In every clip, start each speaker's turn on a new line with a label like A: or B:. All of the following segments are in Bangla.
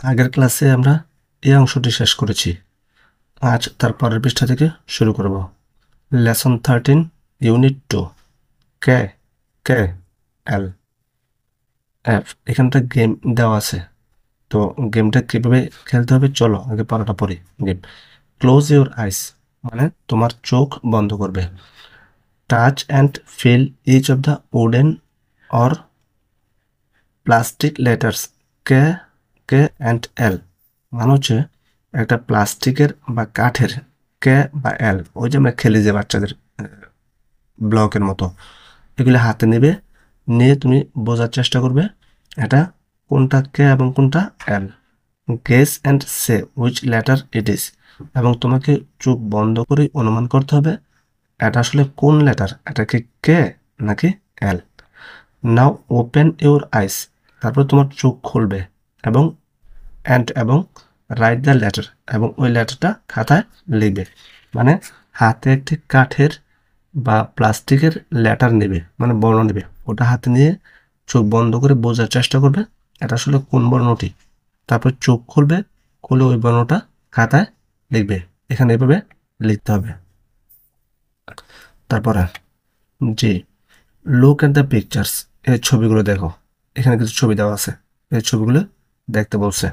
A: আগের ক্লাসে আমরা এই অংশটি শেষ করেছি। আজ তার পরের পৃষ্ঠা থেকে শুরু করব। লেসন 13 ইউনিট 2 কে কে এল এফ। এখানটা গেম দেওয়া আছে, তো গেমটা কিভাবে খেলতে হবে চলো আগে পড়াটা পড়ি। গেম ক্লোজ ইউর আইস মানে তোমার চোখ বন্ধ করবে। Touch and feel each of the wooden or plastic letters K K and L মানে হচ্ছে একটা প্লাস্টিকের বা কাঠের কে বা এল, ওই যে আমরা খেলি যে বাচ্চাদের ব্লকের মতো, এগুলো হাতে নেবে, নিয়ে তুমি বোঝার চেষ্টা করবে এটা কোনটা কে এবং কোনটা L. Guess and say which letter it is, এবং তোমাকে চোখ বন্ধ করে অনুমান করতে হবে এটা আসলে কোন লেটার, এটা কি কে নাকি এল। নাও ওপেন ইউর আইস, তারপর তোমার চোখ খুলবে এবং এবং রাইট দ্য লেটার, এবং ওই লেটারটা খাতায় লিখবে। মানে হাতে একটি কাঠের বা প্লাস্টিকের লেটার নেবে, মানে বর্ণ নেবে, ওটা হাতে নিয়ে চোখ বন্ধ করে বোঝার চেষ্টা করবে এটা আসলে কোন বর্ণটি। তারপর চোখ খুলবে, খুলে ওই বর্ণটা খাতায় লিখবে। এখানে এভাবে লিখতে হবে। তারপরে জি, লুক এট দ্য পিকচার্স, এই ছবিগুলো দেখো। এখানে কিছু ছবি দেওয়া আছে, এই ছবিগুলো দেখতে বলছে।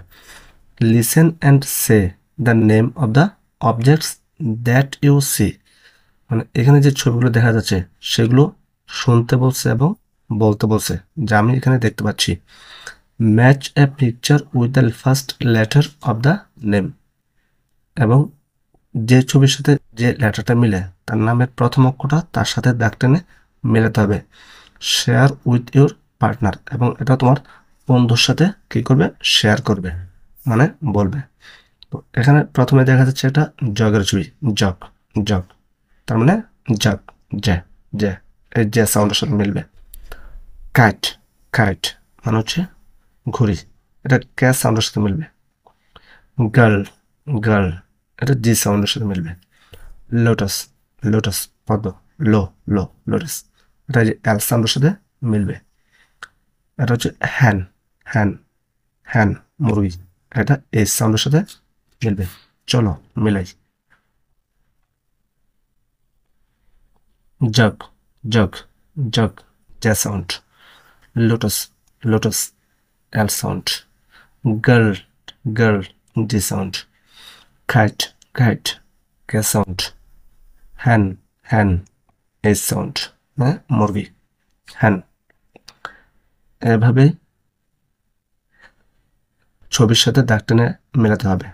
A: Listen and say the name of the objects that you see, মানে এখানে যে ছবিগুলো দেখা যাচ্ছে সেগুলো শুনতে বলছে এবং বলতে বলছে যা আমি এখানে দেখতে পাচ্ছি। Match a picture with the first letter of the name, এবং যে ছবির সাথে যে লেটারটা মিলে তার নামের প্রথম অক্ষরটা তার সাথে দাগ টেনে মেলাতে হবে। শেয়ার উইথ ইউর পার্টনার, এবং এটা তোমার বন্ধুর সাথে কি করবে, শেয়ার করবে, মানে বলবে। তো এখানে প্রথমে দেখা যাচ্ছে একটা জগের ছবি, জগ জগ, তার মানে জগ, জে জে, এই জে সাউন্ডের সাথে মিলবে। কাইট কাইট মানে হচ্ছে ঘুড়ি, এটা ক্যাচ সাউন্ডের সাথে মিলবে। গার্ল গার্ল, এটা জি সাউন্ডের সাথে মিলবে। লোটাস লোটাস পদ্ম, লো লো লোটাস, এটা যে এল সাউন্ডের সাথে মিলবে। এটা হচ্ছে হ্যান হ্যান হ্যান মুরগি, এটা এস সাউন্ডের সাথে মিলবে। চলো মিলাই। Jug jug jug, J sound. Lotus lotus, L sound. Girl girl, G sound. Kite kite, K sound. Hen hen, S sound, মানে মুরগি, হ্যান। এভাবে ছবির সাথে দাগ টেনে মেলাতে হবে।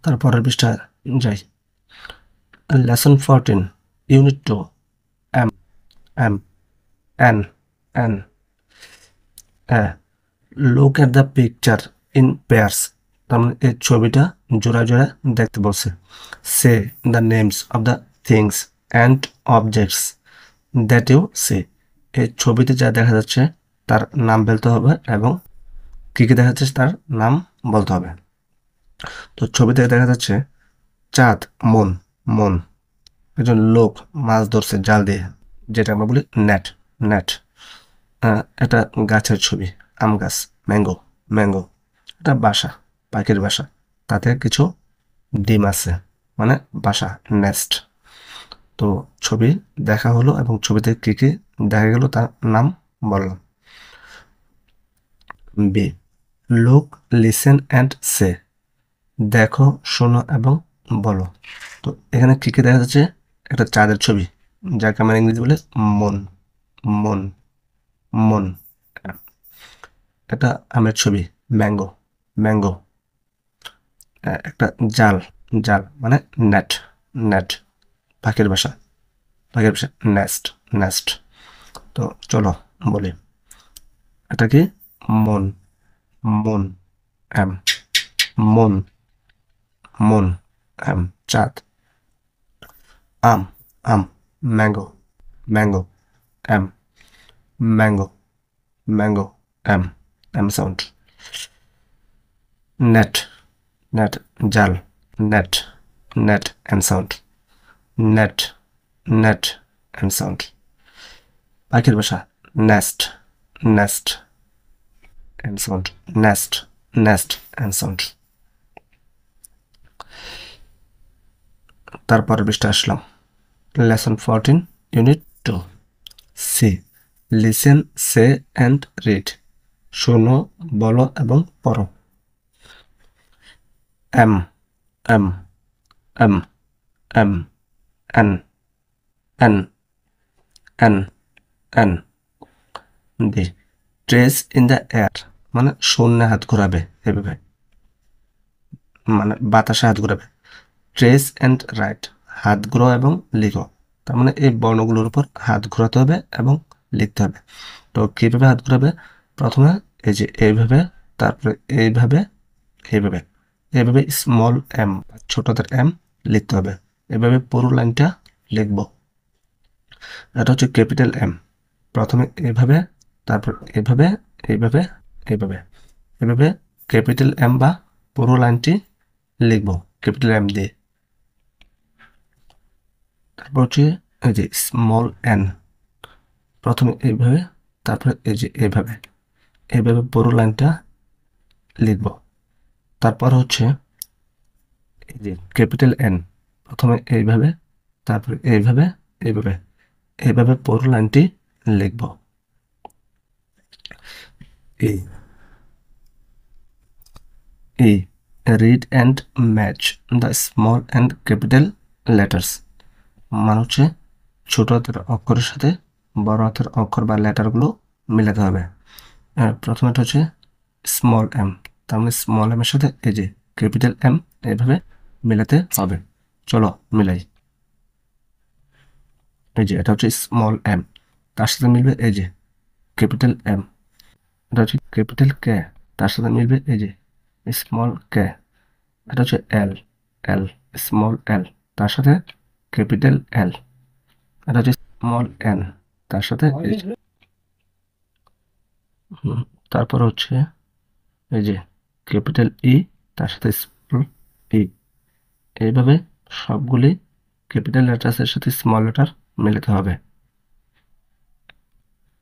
A: তারপরের পৃষ্ঠা যাই। Lesson 14 unit 2 M M N N look at the picture in pairs, তার মানে এই ছবিটা জোড়ায় জোড়ায় দেখতে বলছে। Say the names of the things and objects that you see, এই ছবিতে যা দেখা যাচ্ছে তার নাম বলতে হবে এবং কী কী দেখা যাচ্ছে তার নাম বলতে হবে। তো ছবিতে দেখা যাচ্ছে চাঁদ, মন মন, একজন লোক মাছ ধরছে জাল দিয়ে, যেটা আমরা বলি নেট নেট। এটা গাছের ছবি, আম গাছ, ম্যাঙ্গো ম্যাঙ্গো। এটা বাসা, পাখির বাসা, তাতে কিছু ডিম আছে, মানে বাসা, নেস্ট। তো ছবি দেখা হলো এবং ছবিতে কী কী দেখা গেল তার নাম বললাম। বি, লুক লিসেন অ্যান্ড সে, দেখো শোনো এবং বলো। তো এখানে কী কী দেখা যাচ্ছে, একটা চাঁদের ছবি যাকে আমরা ইংরেজি বলে মন মন মন। এটা আমের ছবি, ম্যাঙ্গো ম্যাঙ্গো। একটা জাল জাল মানে নেট নেট, পাখির বাসা পাখির বাসা, নেস্ট নেস্ট। তো চলো বলি, এটা কি মন মন এম, মন মন এম, চাঁদ। আম আম, mango mango M, mango mango M, M sound. Net net, জাল, net net M sound, net net M sound. পাখির বাসা, nest nest N sound, nest, nest N sound. তারপর পৃষ্ঠা আসলাম, lesson 14 unit 2। See, listen, say and read, শোনো, বলো এবং পড়ো। M, M, M, M, N, N, N, N. The, trace in the air, মানে শূন্যে হাত ঘোরাবে, এভাবে, মানে বাতাসে হাত ঘোরাবে। ট্রেস অ্যান্ড রাইট, হাত ঘোরাও এবং লিখো। তার মানে এই বর্ণগুলোর উপর হাত ঘোরাতে হবে এবং লিখতে হবে। তো কীভাবে হাত ঘোরাবে? প্রথমে এই যে এইভাবে, তারপরে এইভাবে, এইভাবে, এইভাবে স্মল এম, ছোটদের এম লিখতে হবে। এভাবে পুরো লাইনটা লিখব। এটা হচ্ছে ক্যাপিটাল এম। প্রথমে এইভাবে, তারপর এইভাবে, এইভাবে, এইভাবে, এভাবে ক্যাপিটাল এম বা পুরো লাইনটি লিখব ক্যাপিটাল এম দিয়ে। তারপর হচ্ছে এই যে স্মল এন, প্রথমে এইভাবে, তারপরে এই যে এইভাবে, এইভাবে পুরো লাইনটা লিখব। তারপর হচ্ছে এই যে ক্যাপিটাল এন, প্রথমে এইভাবে, তারপরে এইভাবে, এইভাবে, এইভাবে পুরো লাইনটি লিখব। এই এই read and match the small and capital letters, মানে হচ্ছে ছোট হাতের অক্ষরের সাথে বড় হাতের অক্ষর বা লেটারগুলো মিলাতে হবে। প্রথমেটা হচ্ছে স্মল এম, তার মানে স্মল এম এর সাথে এই যে ক্যাপিটাল এম এইভাবে মিলাতে হবে। চলো মিলাই। এই যে এটা হচ্ছে স্মল এম, তার সাথে মিলবে এই যে ক্যাপিটাল এম। এটা হচ্ছে ক্যাপিটাল কে, তার সাথে মিলবে এই যে স্মল কে। এটা হচ্ছে এল, এল, স্মল এল, তার সাথে ক্যাপিটাল এল। এটা হচ্ছে স্মল এন, তার সাথে এই যে তারপর হচ্ছে এই যে ক্যাপিটাল ই, তার সাথে স্মল ই। এইভাবে সবগুলি ক্যাপিটাল লেটার্সের সাথে স্মল লেটার মেলাতে হবে।